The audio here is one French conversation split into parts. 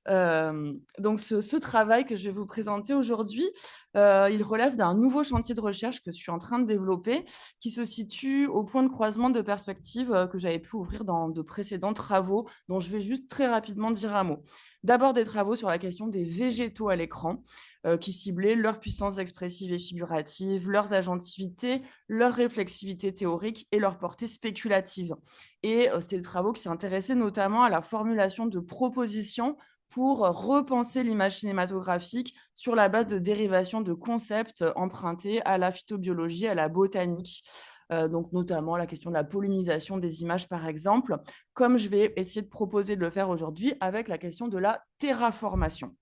Donc ce travail que je vais vous présenter aujourd'hui, il relève d'un nouveau chantier de recherche que je suis en train de développer, qui se situe au point de croisement de perspectives, que j'avais pu ouvrir dans de précédents travaux, dont je vais juste très rapidement dire un mot. D'abord des travaux sur la question des végétaux à l'écran, qui ciblaient leur puissance expressive et figurative, leurs agentivité, leur réflexivité théorique et leur portée spéculative. Et c'était des travaux qui s'intéressaient notamment à la formulation de propositions pour repenser l'image cinématographique sur la base de dérivations de concepts empruntés à la phytobiologie, à la botanique. Donc notamment la question de la pollinisation des images, par exemple, comme je vais essayer de proposer de le faire aujourd'hui avec la question de la terraformation.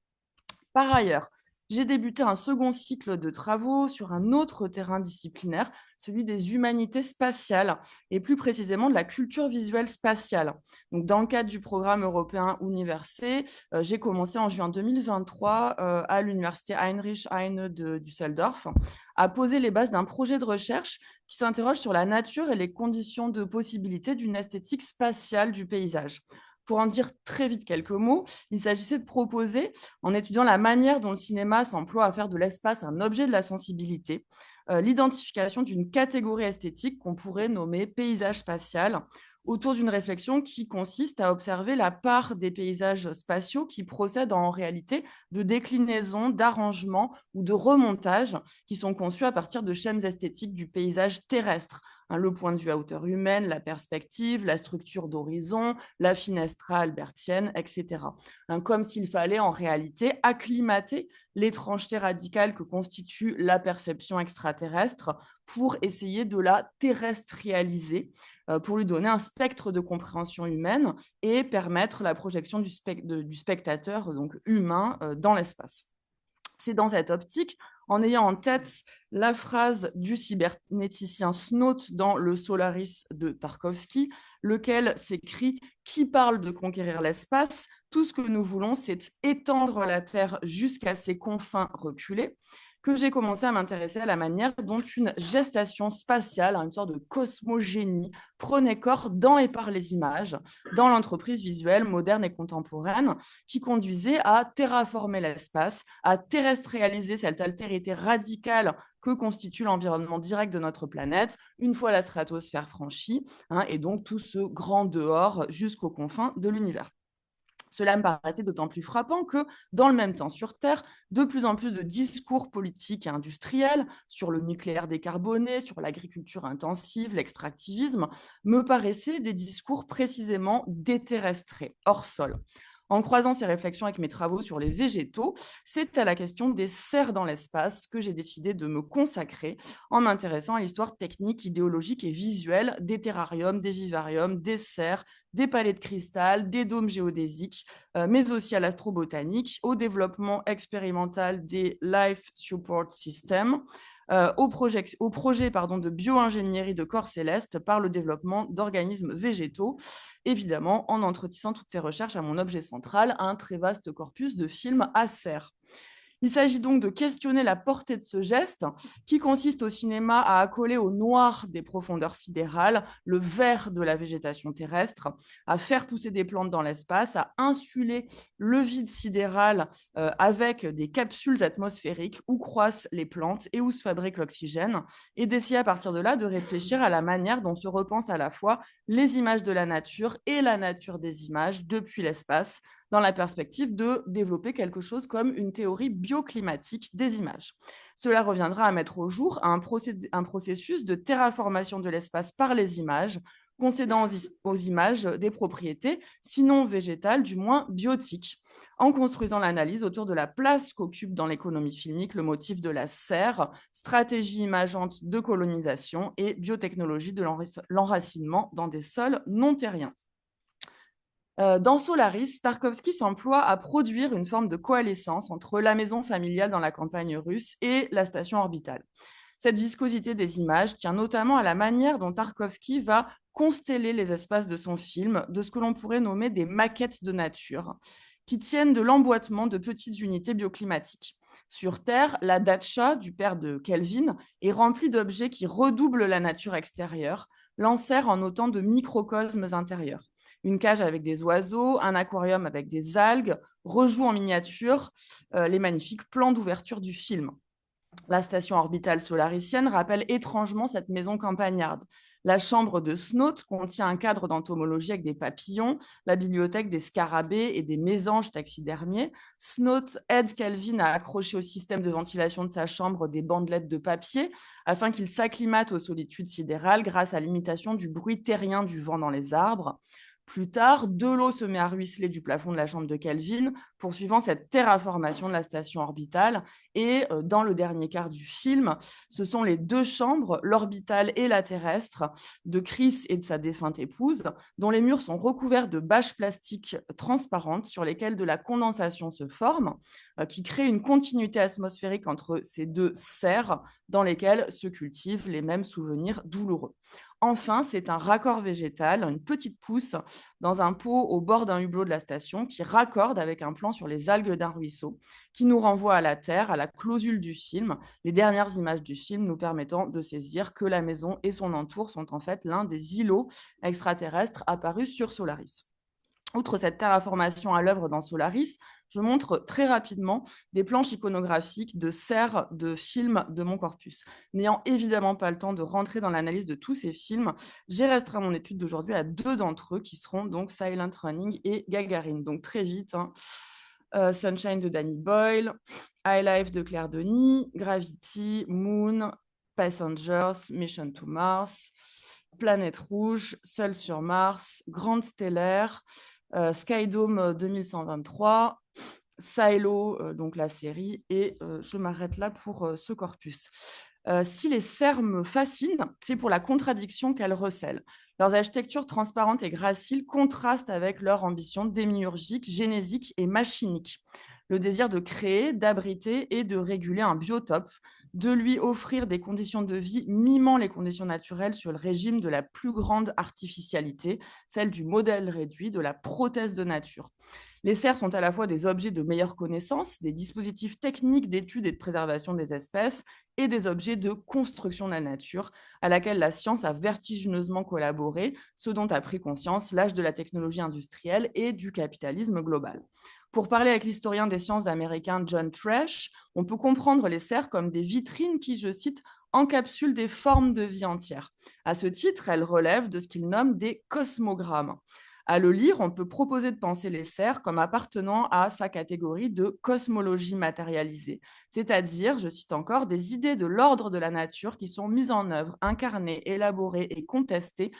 Par ailleurs, j'ai débuté un second cycle de travaux sur un autre terrain disciplinaire, celui des humanités spatiales, et plus précisément de la culture visuelle spatiale. Donc, dans le cadre du programme européen Universé, j'ai commencé en juin 2023 à l'université Heinrich Heine de Düsseldorf à poser les bases d'un projet de recherche qui s'interroge sur la nature et les conditions de possibilité d'une esthétique spatiale du paysage. Pour en dire très vite quelques mots, il s'agissait de proposer, en étudiant la manière dont le cinéma s'emploie à faire de l'espace un objet de la sensibilité, l'identification d'une catégorie esthétique qu'on pourrait nommer paysage spatial, autour d'une réflexion qui consiste à observer la part des paysages spatiaux qui procèdent en réalité de déclinaisons, d'arrangements ou de remontages qui sont conçus à partir de schèmes esthétiques du paysage terrestre. Hein, le point de vue à hauteur humaine, la perspective, la structure d'horizon, la finestra albertienne, etc. Hein, comme s'il fallait en réalité acclimater l'étrangeté radicale que constitue la perception extraterrestre pour essayer de la terrestrialiser, pour lui donner un spectre de compréhension humaine et permettre la projection du spectateur donc humain dans l'espace. C'est dans cette optique, en ayant en tête la phrase du cybernéticien Snout dans le Solaris de Tarkovsky, lequel s'écrit « Qui parle de conquérir l'espace ? Tout ce que nous voulons, c'est étendre la Terre jusqu'à ses confins reculés », que j'ai commencé à m'intéresser à la manière dont une gestation spatiale, une sorte de cosmogénie, prenait corps dans et par les images, dans l'entreprise visuelle moderne et contemporaine, qui conduisait à terraformer l'espace, à terrestrialiser cette altérité radicale que constitue l'environnement direct de notre planète, une fois la stratosphère franchie, et donc tout ce grand dehors jusqu'aux confins de l'univers. Cela me paraissait d'autant plus frappant que, dans le même temps sur Terre, de plus en plus de discours politiques et industriels sur le nucléaire décarboné, sur l'agriculture intensive, l'extractivisme, me paraissaient des discours précisément déterrestrés, hors sol. En croisant ces réflexions avec mes travaux sur les végétaux, c'est à la question des serres dans l'espace que j'ai décidé de me consacrer en m'intéressant à l'histoire technique, idéologique et visuelle des terrariums, des vivariums, des serres, des palais de cristal, des dômes géodésiques, mais aussi à l'astrobotanique, au développement expérimental des Life Support Systems, au projet de bio-ingénierie de corps célestes par le développement d'organismes végétaux, évidemment en entretissant toutes ces recherches à mon objet central, un très vaste corpus de films à serre. Il s'agit donc de questionner la portée de ce geste qui consiste au cinéma à accoler au noir des profondeurs sidérales le vert de la végétation terrestre, à faire pousser des plantes dans l'espace, à insuler le vide sidéral avec des capsules atmosphériques où croissent les plantes et où se fabrique l'oxygène, et d'essayer à partir de là de réfléchir à la manière dont se repensent à la fois les images de la nature et la nature des images depuis l'espace, dans la perspective de développer quelque chose comme une théorie bioclimatique des images. Cela reviendra à mettre au jour un processus de terraformation de l'espace par les images, concédant aux images des propriétés, sinon végétales, du moins biotiques, en construisant l'analyse autour de la place qu'occupe dans l'économie filmique le motif de la serre, stratégie imageante de colonisation et biotechnologie de l'enracinement dans des sols non terriens. Dans Solaris, Tarkovsky s'emploie à produire une forme de coalescence entre la maison familiale dans la campagne russe et la station orbitale. Cette viscosité des images tient notamment à la manière dont Tarkovsky va consteller les espaces de son film, de ce que l'on pourrait nommer des maquettes de nature, qui tiennent de l'emboîtement de petites unités bioclimatiques. Sur Terre, la datcha du père de Kelvin est remplie d'objets qui redoublent la nature extérieure, l'enserrent en autant de microcosmes intérieurs. Une cage avec des oiseaux, un aquarium avec des algues, rejouent en miniature les magnifiques plans d'ouverture du film. La station orbitale solaricienne rappelle étrangement cette maison campagnarde. La chambre de Snout contient un cadre d'entomologie avec des papillons, la bibliothèque des scarabées et des mésanges taxidermiés. Snout aide Kelvin à accrocher au système de ventilation de sa chambre des bandelettes de papier afin qu'il s'acclimate aux solitudes sidérales grâce à l'imitation du bruit terrien du vent dans les arbres. Plus tard, de l'eau se met à ruisseler du plafond de la chambre de Kelvin, poursuivant cette terraformation de la station orbitale. Et dans le dernier quart du film, ce sont les deux chambres, l'orbitale et la terrestre, de Chris et de sa défunte épouse, dont les murs sont recouverts de bâches plastiques transparentes sur lesquelles de la condensation se forme, qui crée une continuité atmosphérique entre ces deux serres dans lesquelles se cultivent les mêmes souvenirs douloureux. Enfin, c'est un raccord végétal, une petite pousse dans un pot au bord d'un hublot de la station qui raccorde avec un plan sur les algues d'un ruisseau qui nous renvoie à la Terre, à la clausule du film, les dernières images du film nous permettant de saisir que la maison et son entour sont en fait l'un des îlots extraterrestres apparus sur Solaris. Outre cette terraformation à l'œuvre dans Solaris, je montre très rapidement des planches iconographiques de serres de films de mon corpus. N'ayant évidemment pas le temps de rentrer dans l'analyse de tous ces films, j'ai restreint mon étude d'aujourd'hui à 2 d'entre eux qui seront donc Silent Running et Gagarine. Donc très vite, Sunshine de Danny Boyle, High Life de Claire Denis, Gravity, Moon, Passengers, Mission to Mars, Planète Rouge, Seul sur Mars, Grande Stellaire, Skydome 2123, Silo, donc la série, et je m'arrête là pour ce corpus. Si les serres me fascinent, c'est pour la contradiction qu'elles recèlent. Leurs architectures transparentes et graciles contrastent avec leur ambition démiurgique, génésique et machinique. Le désir de créer, d'abriter et de réguler un biotope, de lui offrir des conditions de vie mimant les conditions naturelles sur le régime de la plus grande artificialité, celle du modèle réduit, de la prothèse de nature. Les serres sont à la fois des objets de meilleure connaissance, des dispositifs techniques d'étude et de préservation des espèces, et des objets de construction de la nature, à laquelle la science a vertigineusement collaboré, ce dont a pris conscience l'âge de la technologie industrielle et du capitalisme global. Pour parler avec l'historien des sciences américain John Trash, on peut comprendre les serres comme des vitrines qui, je cite, encapsulent des formes de vie entières. À ce titre, elles relèvent de ce qu'il nomme des cosmogrammes. À le lire, on peut proposer de penser les serres comme appartenant à sa catégorie de cosmologie matérialisée, c'est-à-dire, je cite encore, des idées de l'ordre de la nature qui sont mises en œuvre, incarnées, élaborées et contestées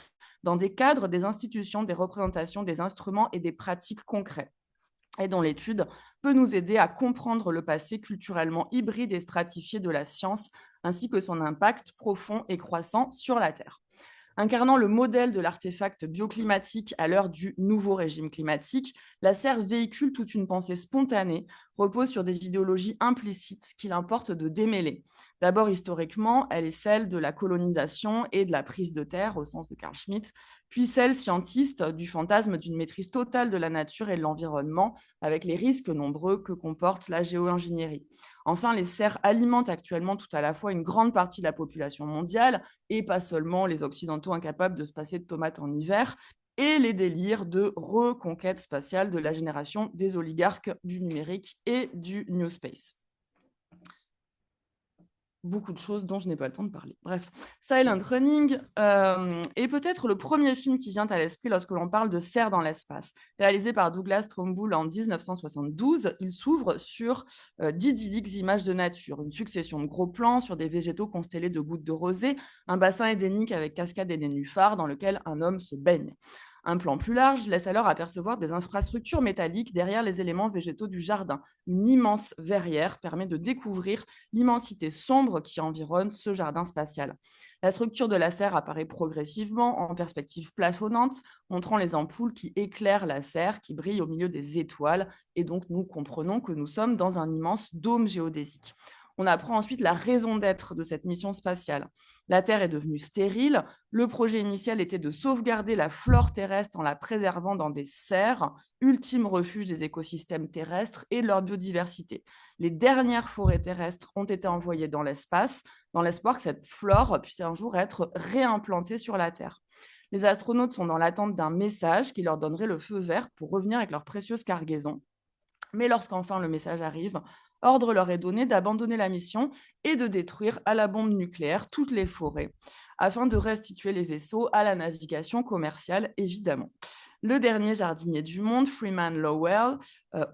dans des cadres, des institutions, des représentations, des instruments et des pratiques concrets, et dont l'étude peut nous aider à comprendre le passé culturellement hybride et stratifié de la science, ainsi que son impact profond et croissant sur la Terre. Incarnant le modèle de l'artefact bioclimatique à l'heure du nouveau régime climatique, la serre véhicule toute une pensée spontanée, repose sur des idéologies implicites qu'il importe de démêler. D'abord, historiquement, elle est celle de la colonisation et de la prise de terre, au sens de Carl Schmitt, puis celle scientiste du fantasme d'une maîtrise totale de la nature et de l'environnement, avec les risques nombreux que comporte la géo-ingénierie. Enfin, les serres alimentent actuellement tout à la fois une grande partie de la population mondiale, et pas seulement les Occidentaux incapables de se passer de tomates en hiver, et les délires de reconquête spatiale de la génération des oligarques du numérique et du New Space. Beaucoup de choses dont je n'ai pas le temps de parler. Bref, Silent Running est peut-être le premier film qui vient à l'esprit lorsque l'on parle de serres dans l'espace. Réalisé par Douglas Trumbull en 1972, il s'ouvre sur d'idylliques images de nature, une succession de gros plans sur des végétaux constellés de gouttes de rosée, un bassin édénique avec cascades et nénuphars dans lequel un homme se baigne. Un plan plus large laisse alors apercevoir des infrastructures métalliques derrière les éléments végétaux du jardin. Une immense verrière permet de découvrir l'immensité sombre qui environne ce jardin spatial. La structure de la serre apparaît progressivement en perspective plafonnante, montrant les ampoules qui éclairent la serre, qui brille au milieu des étoiles, et donc nous comprenons que nous sommes dans un immense dôme géodésique. On apprend ensuite la raison d'être de cette mission spatiale. La Terre est devenue stérile. Le projet initial était de sauvegarder la flore terrestre en la préservant dans des serres, ultime refuge des écosystèmes terrestres et de leur biodiversité. Les dernières forêts terrestres ont été envoyées dans l'espace, dans l'espoir que cette flore puisse un jour être réimplantée sur la Terre. Les astronautes sont dans l'attente d'un message qui leur donnerait le feu vert pour revenir avec leur précieuse cargaison. Mais lorsqu'enfin le message arrive, ordre leur est donné d'abandonner la mission et de détruire à la bombe nucléaire toutes les forêts, afin de restituer les vaisseaux à la navigation commerciale, évidemment. Le dernier jardinier du monde, Freeman Lowell,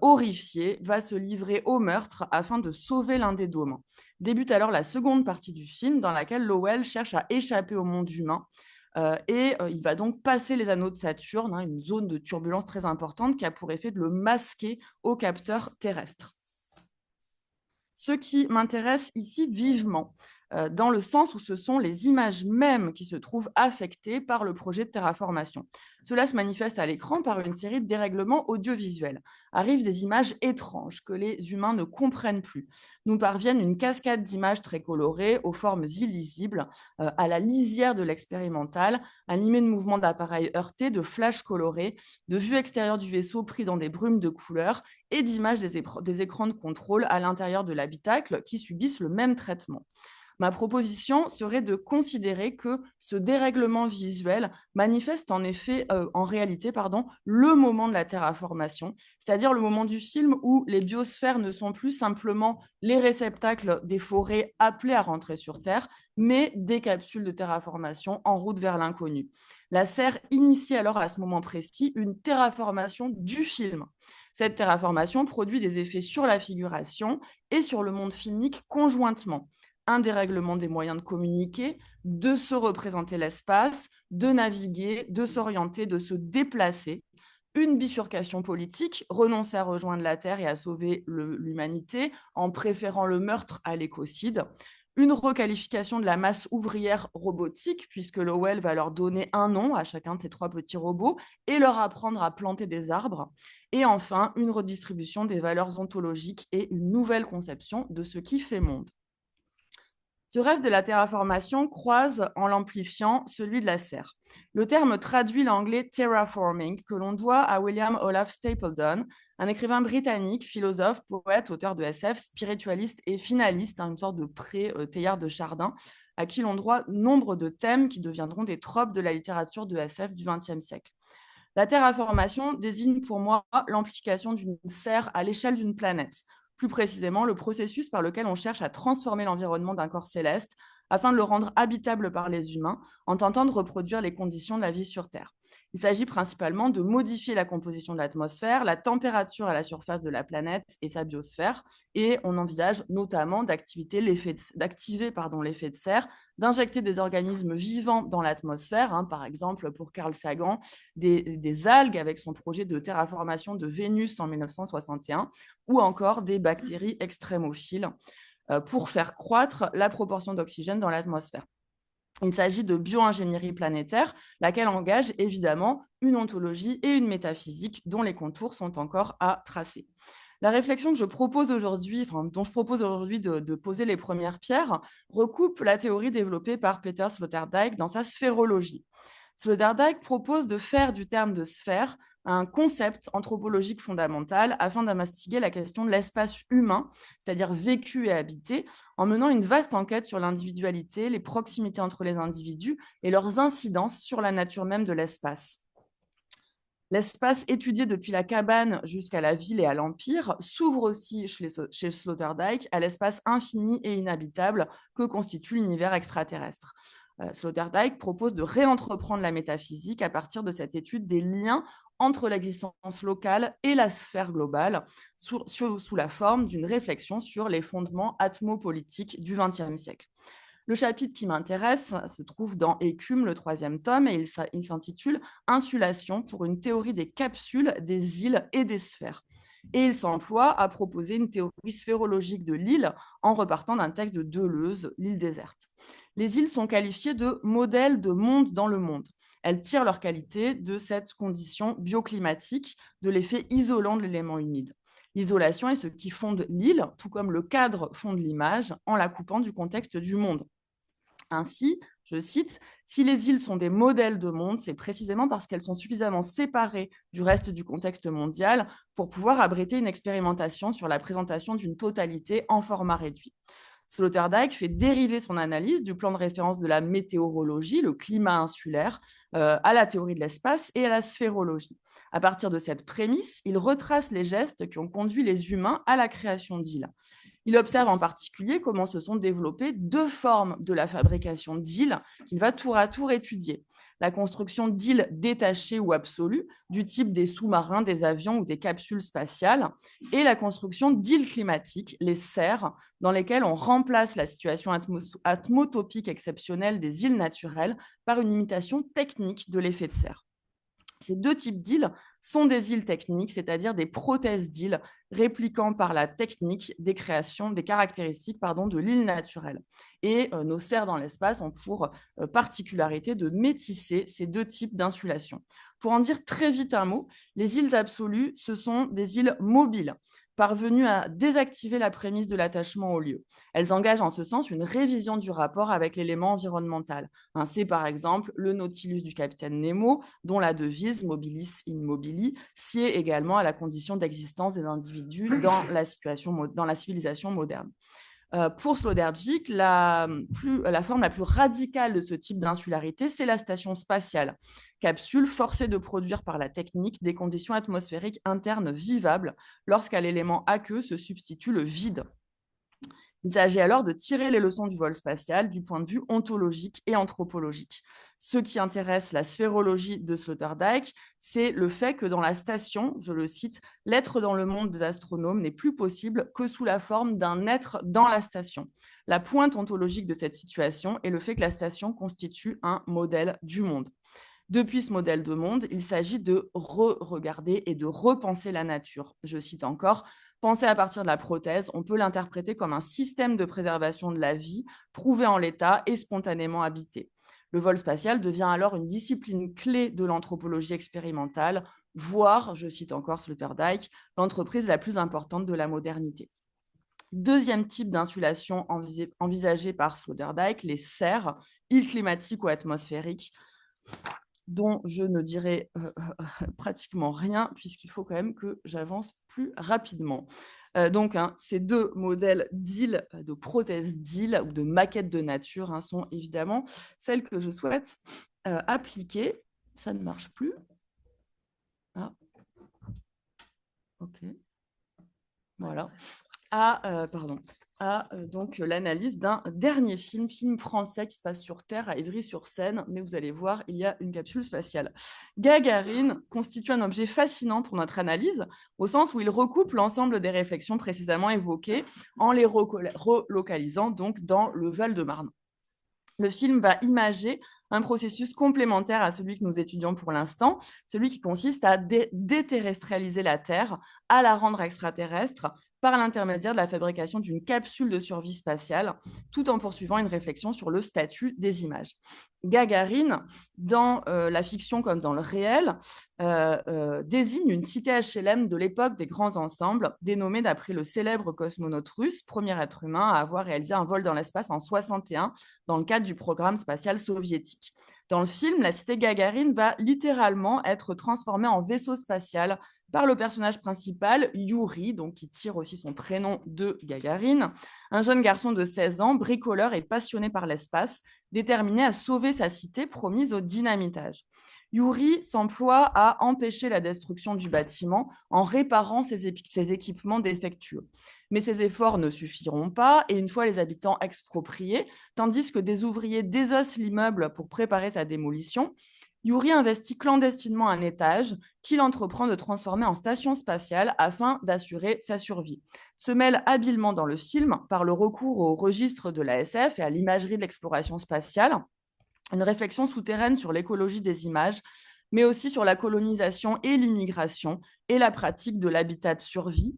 horrifié, va se livrer au meurtre afin de sauver l'un des dômes. Débute alors la seconde partie du film, dans laquelle Lowell cherche à échapper au monde humain. Il va donc passer les anneaux de Saturne, hein, une zone de turbulence très importante qui a pour effet de le masquer aux capteurs terrestres. Ce qui m'intéresse ici vivement, dans le sens où ce sont les images mêmes qui se trouvent affectées par le projet de terraformation. Cela se manifeste à l'écran par une série de dérèglements audiovisuels. Arrivent des images étranges que les humains ne comprennent plus. Nous parviennent une cascade d'images très colorées, aux formes illisibles, à la lisière de l'expérimental, animées de mouvements d'appareils heurtés, de flashs colorés, de vues extérieures du vaisseau pris dans des brumes de couleurs, et d'images des écrans de contrôle à l'intérieur de l'habitacle qui subissent le même traitement. Ma proposition serait de considérer que ce dérèglement visuel manifeste en réalité, le moment de la terraformation, c'est-à-dire le moment du film où les biosphères ne sont plus simplement les réceptacles des forêts appelées à rentrer sur Terre, mais des capsules de terraformation en route vers l'inconnu. La serre initie alors à ce moment précis une terraformation du film. Cette terraformation produit des effets sur la figuration et sur le monde filmique conjointement. Un dérèglement des moyens de communiquer, de se représenter l'espace, de naviguer, de s'orienter, de se déplacer. Une bifurcation politique, renoncer à rejoindre la Terre et à sauver l'humanité en préférant le meurtre à l'écocide. Une requalification de la masse ouvrière robotique, puisque Lowell va leur donner un nom à chacun de ces 3 petits robots et leur apprendre à planter des arbres. Et enfin, une redistribution des valeurs ontologiques et une nouvelle conception de ce qui fait monde. Ce rêve de la terraformation croise, en l'amplifiant, celui de la serre. Le terme traduit l'anglais terraforming, que l'on doit à William Olaf Stapledon, un écrivain britannique, philosophe, poète, auteur de SF, spiritualiste et finaliste, une sorte de pré-Teilhard de Chardin, à qui l'on doit nombre de thèmes qui deviendront des tropes de la littérature de SF du XXe siècle. La terraformation désigne pour moi l'amplification d'une serre à l'échelle d'une planète. Plus précisément, le processus par lequel on cherche à transformer l'environnement d'un corps céleste afin de le rendre habitable par les humains en tentant de reproduire les conditions de la vie sur Terre. Il s'agit principalement de modifier la composition de l'atmosphère, la température à la surface de la planète et sa biosphère, et on envisage notamment d'activer l'effet de serre, d'injecter des organismes vivants dans l'atmosphère, par exemple pour Carl Sagan, des algues avec son projet de terraformation de Vénus en 1961, ou encore des bactéries extrémophiles pour faire croître la proportion d'oxygène dans l'atmosphère. Il s'agit de bioingénierie planétaire, laquelle engage évidemment une ontologie et une métaphysique dont les contours sont encore à tracer. La réflexion que je propose aujourd'hui, dont je propose aujourd'hui de poser les premières pierres, recoupe la théorie développée par Peter Sloterdijk dans sa sphérologie. Sloterdijk propose de faire du terme de sphère un concept anthropologique fondamental afin d'investiguer la question de l'espace humain, c'est-à-dire vécu et habité, en menant une vaste enquête sur l'individualité, les proximités entre les individus et leurs incidences sur la nature même de l'espace. L'espace étudié depuis la cabane jusqu'à la ville et à l'empire s'ouvre aussi chez Sloterdijk à l'espace infini et inhabitable que constitue l'univers extraterrestre. Sloterdijk propose de réentreprendre la métaphysique à partir de cette étude des liens entre l'existence locale et la sphère globale, sous la forme d'une réflexion sur les fondements atmopolitiques du XXe siècle. Le chapitre qui m'intéresse se trouve dans Écume, le 3e tome, et il s'intitule « Insulation pour une théorie des capsules, des îles et des sphères ». Et il s'emploie à proposer une théorie sphérologique de l'île en repartant d'un texte de Deleuze, L'île déserte. Les îles sont qualifiées de modèles de monde dans le monde. Elles tirent leur qualité de cette condition bioclimatique, de l'effet isolant de l'élément humide. L'isolation est ce qui fonde l'île, tout comme le cadre fonde l'image, en la coupant du contexte du monde. Ainsi, je cite, « Si les îles sont des modèles de monde, c'est précisément parce qu'elles sont suffisamment séparées du reste du contexte mondial pour pouvoir abriter une expérimentation sur la présentation d'une totalité en format réduit. » Sloterdijk fait dériver son analyse du plan de référence de la météorologie, le climat insulaire, à la théorie de l'espace et à la sphérologie. À partir de cette prémisse, il retrace les gestes qui ont conduit les humains à la création d'îles. Il observe en particulier comment se sont développées deux formes de la fabrication d'îles qu'il va tour à tour étudier. La construction d'îles détachées ou absolues, du type des sous-marins, des avions ou des capsules spatiales, et la construction d'îles climatiques, les serres, dans lesquelles on remplace la situation atmotopique exceptionnelle des îles naturelles par une imitation technique de l'effet de serre. Ces deux types d'îles sont des îles techniques, c'est-à-dire des prothèses d'îles répliquant par la technique des créations, des caractéristiques de l'île naturelle. Et nos serres dans l'espace ont pour particularité de métisser ces deux types d'insulation. Pour en dire très vite un mot, les îles absolues, ce sont des îles mobiles, parvenues à désactiver la prémisse de l'attachement au lieu. Elles engagent en ce sens une révision du rapport avec l'élément environnemental. C'est par exemple le Nautilus du capitaine Nemo, dont la devise Mobilis in mobili sied également à la condition d'existence des individus dans la civilisation moderne. Pour Sloterdijk, la forme la plus radicale de ce type d'insularité, c'est la station spatiale, capsule forcée de produire par la technique des conditions atmosphériques internes vivables lorsqu'à l'élément aqueux se substitue le vide. Il s'agit alors de tirer les leçons du vol spatial du point de vue ontologique et anthropologique. Ce qui intéresse la sphérologie de Sloterdijk, c'est le fait que dans la station, je le cite, « l'être dans le monde des astronomes n'est plus possible que sous la forme d'un être dans la station ». La pointe ontologique de cette situation est le fait que la station constitue un modèle du monde. Depuis ce modèle de monde, il s'agit de re-regarder et de repenser la nature. Je cite encore, « Penser à partir de la prothèse, on peut l'interpréter comme un système de préservation de la vie, trouvé en l'état et spontanément habité. » Le vol spatial devient alors une discipline clé de l'anthropologie expérimentale, voire, je cite encore Sloterdijk, l'entreprise la plus importante de la modernité. Deuxième type d'insulation envisagée par Sloterdijk, les serres, îles climatiques ou atmosphériques, dont je ne dirai pratiquement rien, puisqu'il faut quand même que j'avance plus rapidement. Ces deux modèles d'îles, de prothèses d'îles ou de maquettes de nature sont évidemment celles que je souhaite appliquer. Ça ne marche plus. Ah. OK. Voilà. Donc l'analyse d'un dernier film français qui se passe sur Terre, à Ivry-sur-Seine, mais vous allez voir, il y a une capsule spatiale. Gagarine constitue un objet fascinant pour notre analyse, au sens où il recoupe l'ensemble des réflexions précédemment évoquées en les relocalisant donc dans le Val-de-Marne. Le film va imager un processus complémentaire à celui que nous étudions pour l'instant, celui qui consiste à déterrestrialiser la Terre, à la rendre extraterrestre, par l'intermédiaire de la fabrication d'une capsule de survie spatiale, tout en poursuivant une réflexion sur le statut des images. Gagarine, dans la fiction comme dans le réel, désigne une cité HLM de l'époque des grands ensembles, dénommée d'après le célèbre cosmonaute russe, premier être humain à avoir réalisé un vol dans l'espace en 61 dans le cadre du programme spatial soviétique. Dans le film, la cité Gagarine va littéralement être transformée en vaisseau spatial par le personnage principal, Yuri, donc qui tire aussi son prénom de Gagarine, un jeune garçon de 16 ans, bricoleur et passionné par l'espace, déterminé à sauver sa cité promise au dynamitage. Yuri s'emploie à empêcher la destruction du bâtiment en réparant ses équipements défectueux. Mais ces efforts ne suffiront pas et une fois les habitants expropriés, tandis que des ouvriers désossent l'immeuble pour préparer sa démolition, Yuri investit clandestinement un étage qu'il entreprend de transformer en station spatiale afin d'assurer sa survie. Se mêle habilement dans le film, par le recours au registre de l'ASF et à l'imagerie de l'exploration spatiale, une réflexion souterraine sur l'écologie des images, mais aussi sur la colonisation et l'immigration et la pratique de l'habitat de survie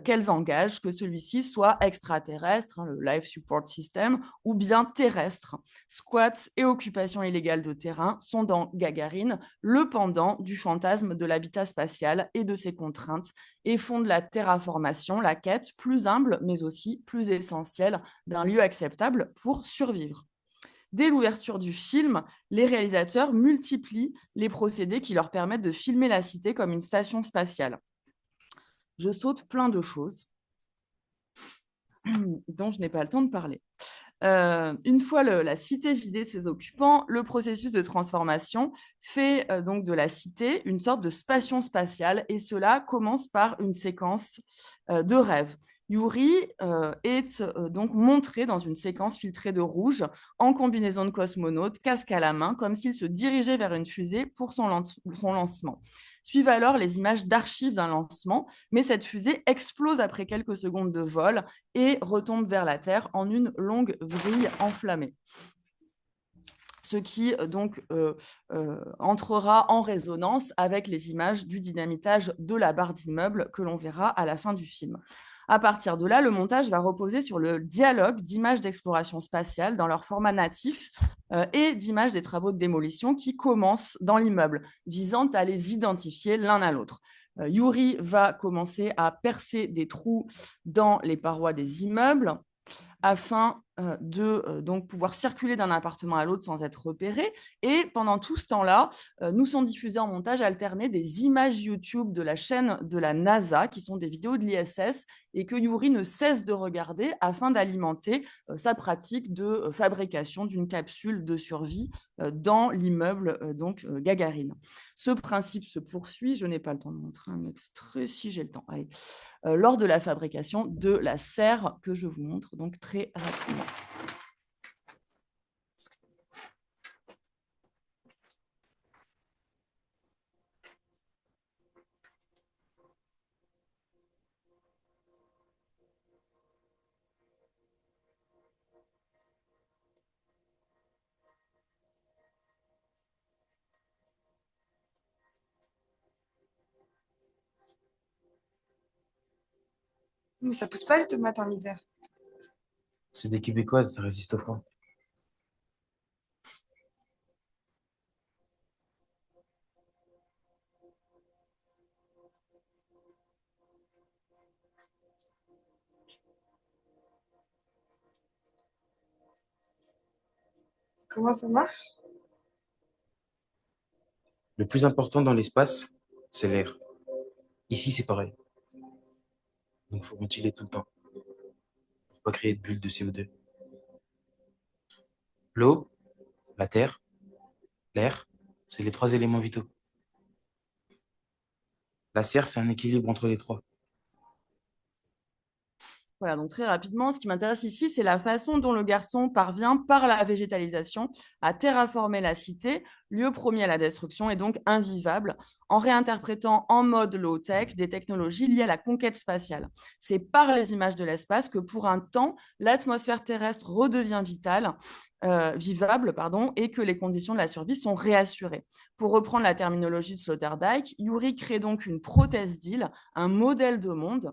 qu'elles engagent, que celui-ci soit extraterrestre, le Life Support System, ou bien terrestre. Squats et occupation illégale de terrain sont dans Gagarine le pendant du fantasme de l'habitat spatial et de ses contraintes et font de la terraformation la quête plus humble, mais aussi plus essentielle d'un lieu acceptable pour survivre. Dès l'ouverture du film, les réalisateurs multiplient les procédés qui leur permettent de filmer la cité comme une station spatiale. Je saute plein de choses. dont je n'ai pas le temps de parler. Une fois la cité vidée de ses occupants, le processus de transformation fait donc de la cité une sorte de station spatiale, et cela commence par une séquence de rêve. Yuri est donc montré dans une séquence filtrée de rouge, en combinaison de cosmonaute, casque à la main, comme s'il se dirigeait vers une fusée pour son lancement. Suivent alors les images d'archives d'un lancement, mais cette fusée explose après quelques secondes de vol et retombe vers la Terre en une longue vrille enflammée. Ce qui entrera en résonance avec les images du dynamitage de la barre d'immeuble que l'on verra à la fin du film. À partir de là, le montage va reposer sur le dialogue d'images d'exploration spatiale dans leur format natif et d'images des travaux de démolition qui commencent dans l'immeuble, visant à les identifier l'un à l'autre. Yuri va commencer à percer des trous dans les parois des immeubles afin de donc pouvoir circuler d'un appartement à l'autre sans être repéré. Et pendant tout ce temps-là, nous sont diffusés en montage alterné des images YouTube de la chaîne de la NASA, qui sont des vidéos de l'ISS, et que Yuri ne cesse de regarder afin d'alimenter sa pratique de fabrication d'une capsule de survie dans l'immeuble Gagarine. Ce principe se poursuit, je n'ai pas le temps de montrer un extrait, si j'ai le temps. Allez. Lors de la fabrication de la serre que je vous montre donc très rapidement. Mais ça pousse pas les tomates en hiver. C'est des Québécoises, ça résiste au froid. Comment ça marche? Le plus important dans l'espace, c'est l'air. Ici, c'est pareil. Donc, il faut ventiler tout le temps pour pas créer de bulles de CO2. L'eau, la terre, l'air, c'est les trois éléments vitaux. La serre, c'est un équilibre entre les trois. Voilà, donc très rapidement, ce qui m'intéresse ici, c'est la façon dont le garçon parvient, par la végétalisation, à terraformer la cité, lieu promis à la destruction et donc invivable, en réinterprétant en mode low-tech des technologies liées à la conquête spatiale. C'est par les images de l'espace que, pour un temps, l'atmosphère terrestre redevient vivable, et que les conditions de la survie sont réassurées. Pour reprendre la terminologie de Sloterdijk, Yuri crée donc une prothèse d'île, un modèle de monde,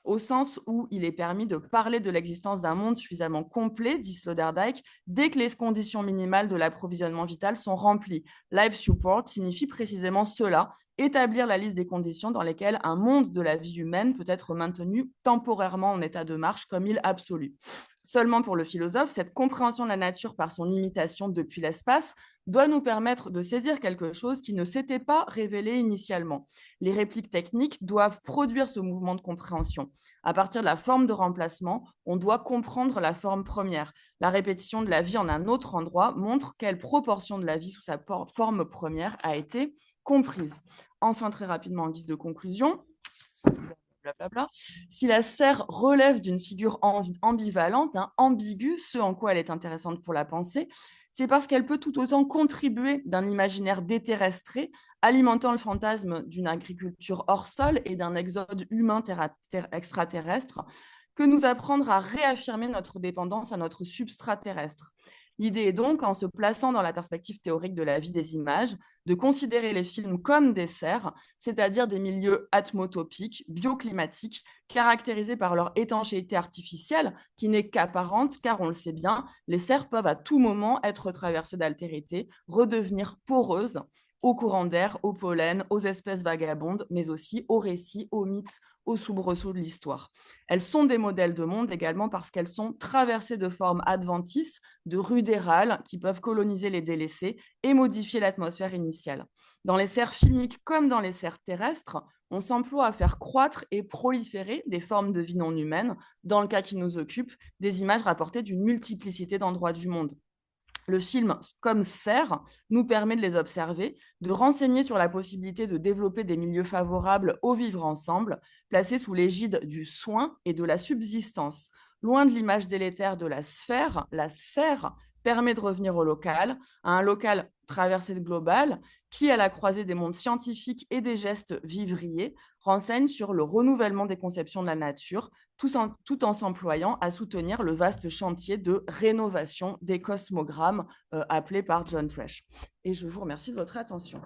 au sens où il est permis de parler de l'existence d'un monde suffisamment complet, dit Sloterdijk, dès que les conditions minimales de l'approvisionnement vital sont remplies. Life support signifie précisément cela, établir la liste des conditions dans lesquelles un monde de la vie humaine peut être maintenu temporairement en état de marche comme île absolue. Seulement pour le philosophe, cette compréhension de la nature par son imitation depuis l'espace doit nous permettre de saisir quelque chose qui ne s'était pas révélé initialement. Les répliques techniques doivent produire ce mouvement de compréhension. À partir de la forme de remplacement, on doit comprendre la forme première. La répétition de la vie en un autre endroit montre quelle proportion de la vie sous sa forme première a été comprise. Enfin, très rapidement, en guise de conclusion, blablabla. Si la serre relève d'une figure ambivalente, ambiguë, ce en quoi elle est intéressante pour la pensée, c'est parce qu'elle peut tout autant contribuer d'un imaginaire déterrestré, alimentant le fantasme d'une agriculture hors sol et d'un exode humain extraterrestre, que nous apprendre à réaffirmer notre dépendance à notre substrat terrestre. L'idée est donc, en se plaçant dans la perspective théorique de la vie des images, de considérer les films comme des serres, c'est-à-dire des milieux atmotopiques, bioclimatiques, caractérisés par leur étanchéité artificielle, qui n'est qu'apparente, car on le sait bien, les serres peuvent à tout moment être traversées d'altérité, redevenir poreuses aux courants d'air, au pollen, aux espèces vagabondes, mais aussi aux récits, aux mythes, aux soubresauts de l'histoire. Elles sont des modèles de monde également parce qu'elles sont traversées de formes adventices, de rudérales qui peuvent coloniser les délaissés et modifier l'atmosphère initiale. Dans les serres filmiques comme dans les serres terrestres, On s'emploie à faire croître et proliférer des formes de vie non humaines, dans le cas qui nous occupe, des images rapportées d'une multiplicité d'endroits du monde. Le film, comme Serre, nous permet de les observer, de renseigner sur la possibilité de développer des milieux favorables au vivre ensemble, placés sous l'égide du soin et de la subsistance. Loin de l'image délétère de la sphère, la serre permet de revenir au local, à un local traversé de global, qui, à la croisée des mondes scientifiques et des gestes vivriers, renseigne sur le renouvellement des conceptions de la nature, tout en s'employant à soutenir le vaste chantier de rénovation des cosmogrammes appelé par John Fresh. Et je vous remercie de votre attention.